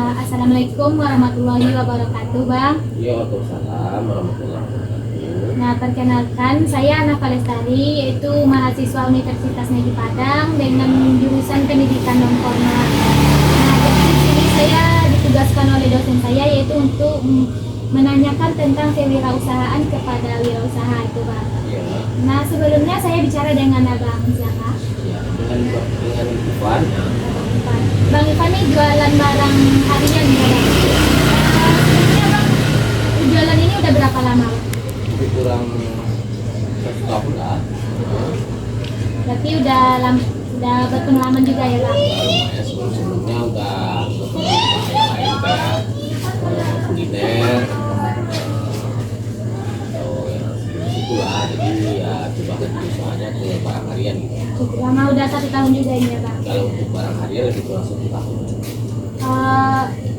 Assalamualaikum warahmatullahi wabarakatuh, Bang. Ya, Waalaikumsalam warahmatullahi wabarakatuh. Nah, perkenalkan, saya Ana Lestari, yaitu mahasiswa Universitas Negeri Padang dengan jurusan Pendidikan Non-Formal. Nah, jadi di sini saya ditugaskan oleh dosen saya yaitu untuk menanyakan tentang kewirausahaan kepada wirausaha itu, Bang. Ya, Nah, sebelumnya saya bicara dengan Abang siapa? ya dengan Ivan. Bang Ivan ini jualan barang harian ya, Bang? Sebelumnya Bang, jualan ini udah berapa lama, Bang? Lebih kurang 1 tahun lah. Berarti udah berpengalaman juga ya, Bang? Ya, sebelumnya udah yang lain kayak kuliner atau yang itulah. Jadi ya coba ke usahanya ke barang harian gitu. Cukup lama, udah 1 tahun juga ini ya, Bang? Kalau untuk barang harian lebih kurang 1 tahun.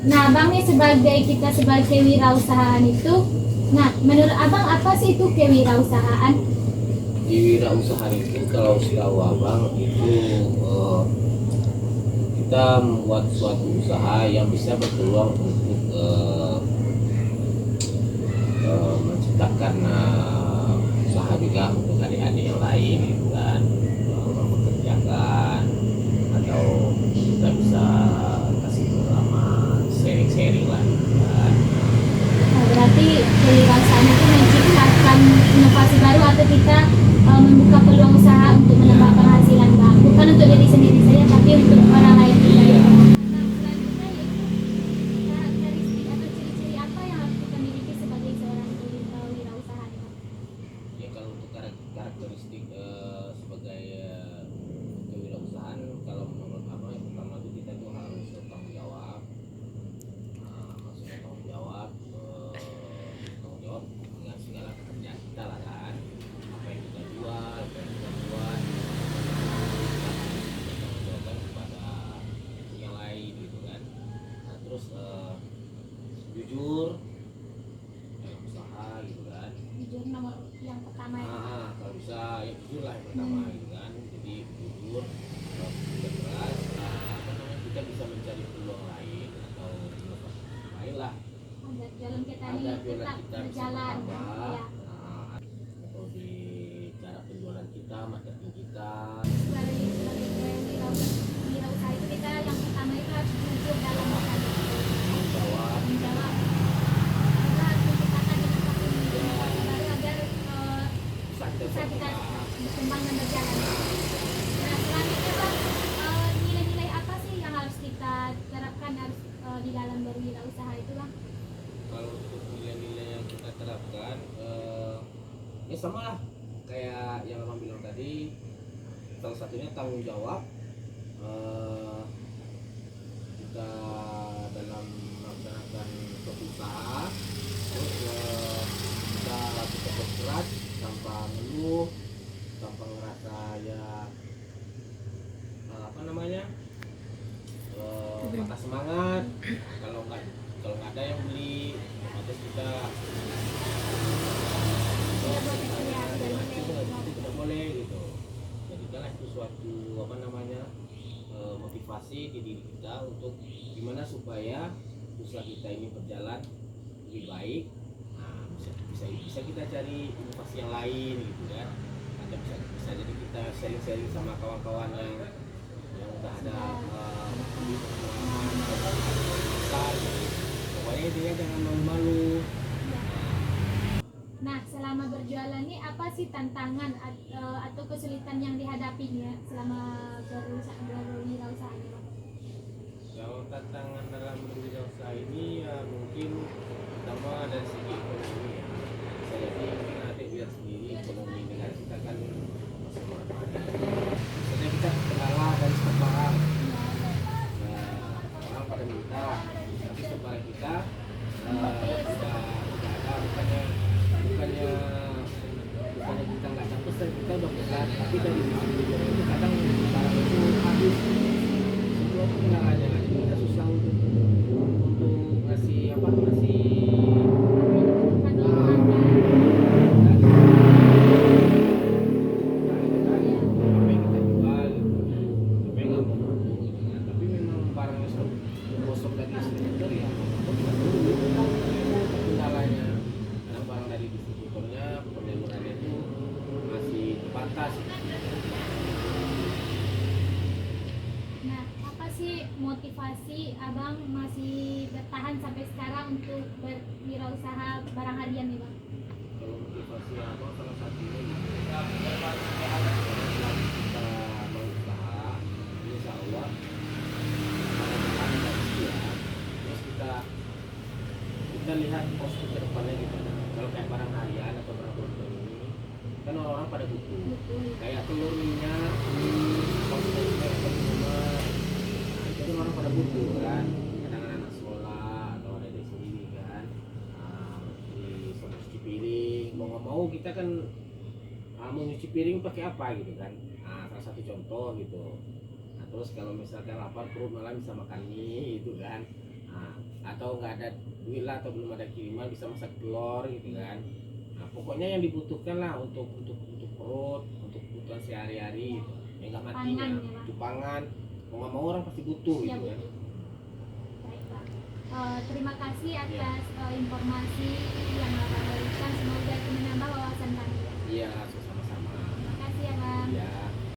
Nah, Bang nih sebagai wirausahaan itu, nah menurut Abang apa sih itu kewirausahaan? Di wirausaha itu kalau setahu abang itu kita membuat suatu usaha yang bisa berpeluang untuk menciptakan usaha juga untuk adik-adik yang lain gitu kan, mempekerjakan atau kita bisa kasih pengalaman sharing-sharing lah gitu kan. Nah, berarti kewirausahaan itu menciptakan inovasi baru atau kita membuka peluang usaha untuk menambah penghasilan, Bang. Bukan untuk diri sendiri saja, tapi untuk orang lain juga. Iya. Nah, selanjutnya yaitu karakteristik atau ciri-ciri apa yang harus kita miliki sebagai seorang wirausaha, Bang? Ya, kalau untuk karakteristik sebagai kewirausahaan, kalau menurut abang yang pertama itu kita tuh harus bertanggung jawab. Maksudnya tanggung jawab dengan segala pekerjaan kita lah kan, apa yang kita jual, apa yang kita buat, tanggung jawabkan kepada yang lain gitu kan. Nah, terus jujur dalam usaha gitu kan. Jujur nomor yang pertama ya. Kalau bisa ya jujur lah yang pertama gitu kan. Jadi jujur, kerja keras, apa namanya, kita bisa mencari peluang lain atau inovasi lain lah Agar jalan kita ini agar jualan tetap kita bisa berjalan. bertambah. Ya. Atau di cara penjualan kita, marketing kita. Sebagai wirausaha itu kita yang pertama itu harus jujur dalam bekerja. Tanggung jawab. Menjawab. Kita harus menciptakan inovasi baru agar usaha kita berkembang dan berjalan. Nah, selanjutnya Bang, nilai-nilai apa sih yang harus kita terapkan harus di dalam berwirausaha itu, Bang? Kalau untuk nilai-nilai yang kita terapkan, ya sama lah kayak yang abang bilang tadi. Salah satunya tanggung jawab. Kita dalam melaksanakan suatu usaha, terus kita bekerja keras tanpa ngeluh, tanpa ngerasa ya apa namanya, patah semangat. Kalau nggak ada yang beli, otomatis kita itu tidak boleh gitu. Jadikanlah itu suatu apa namanya, motivasi di diri kita untuk gimana supaya usaha kita ini berjalan lebih baik. Nah, bisa kita cari inovasi yang lain gitu kan. Ada bisa jadi kita sharing-sharing sama kawan-kawan yang udah ada pengalaman besar. Pokoknya dia jangan malu-malu. Nah, selama berjualan ini apa sih tantangan atau kesulitan yang dihadapinya selama berwirausaha ini, Bang? Kalau tantangan dalam berwirausaha ini ya mungkin pertama dari segi ekonomi ya. Saya jadi mungkin nanti biar sendiri ekonomi negara kita kan masih mana-mana. Misalnya kita kenalah dari stok barang. Nah, orang pada minta, tapi stok barang kita tidak ada, bukannya kita nggak dapat, dan kita udah pesan, tapi dari sini kadang barang itu habis. Semua kendalanya, jadi kita susah untuk ngasih apa, ngasih tapi memang barangnya gosok dan istri itu Abang masih bertahan sampai sekarang untuk berwirausaha barang harian nih Bang? Kalau motivasi abang salah satunya gitu. Karena kita mau usaha, insya Allah kalau kita ada ya, terus kita lihat prospek ke depannya gitu. Kalau kayak barang harian atau barang produk ini, kan orang-orang pada butuh. Betul. Kayak telur, minyak, komponen, minuman, nah, itu kan orang pada butuh kan. Kadang anak sekolah atau ada di sendiri kan, di cuci piring, mau nggak mau kita kan mau nyuci piring pakai apa gitu kan. Nah, salah satu contoh gitu. Nah, terus kalau misalkan lapar perut malah bisa makan mie gitu kan. Nah, atau nggak ada duit lah atau belum ada kiriman bisa masak telur gitu kan. Nah, pokoknya yang dibutuhkan lah untuk perut, untuk kebutuhan sehari-hari gitu. Yang nggak matinya, Pangan, ya, Bang. untuk pangan, mau nggak mau orang pasti butuh Ya, gitu kan. betul. Baik Bang. Terima kasih Iya. atas informasi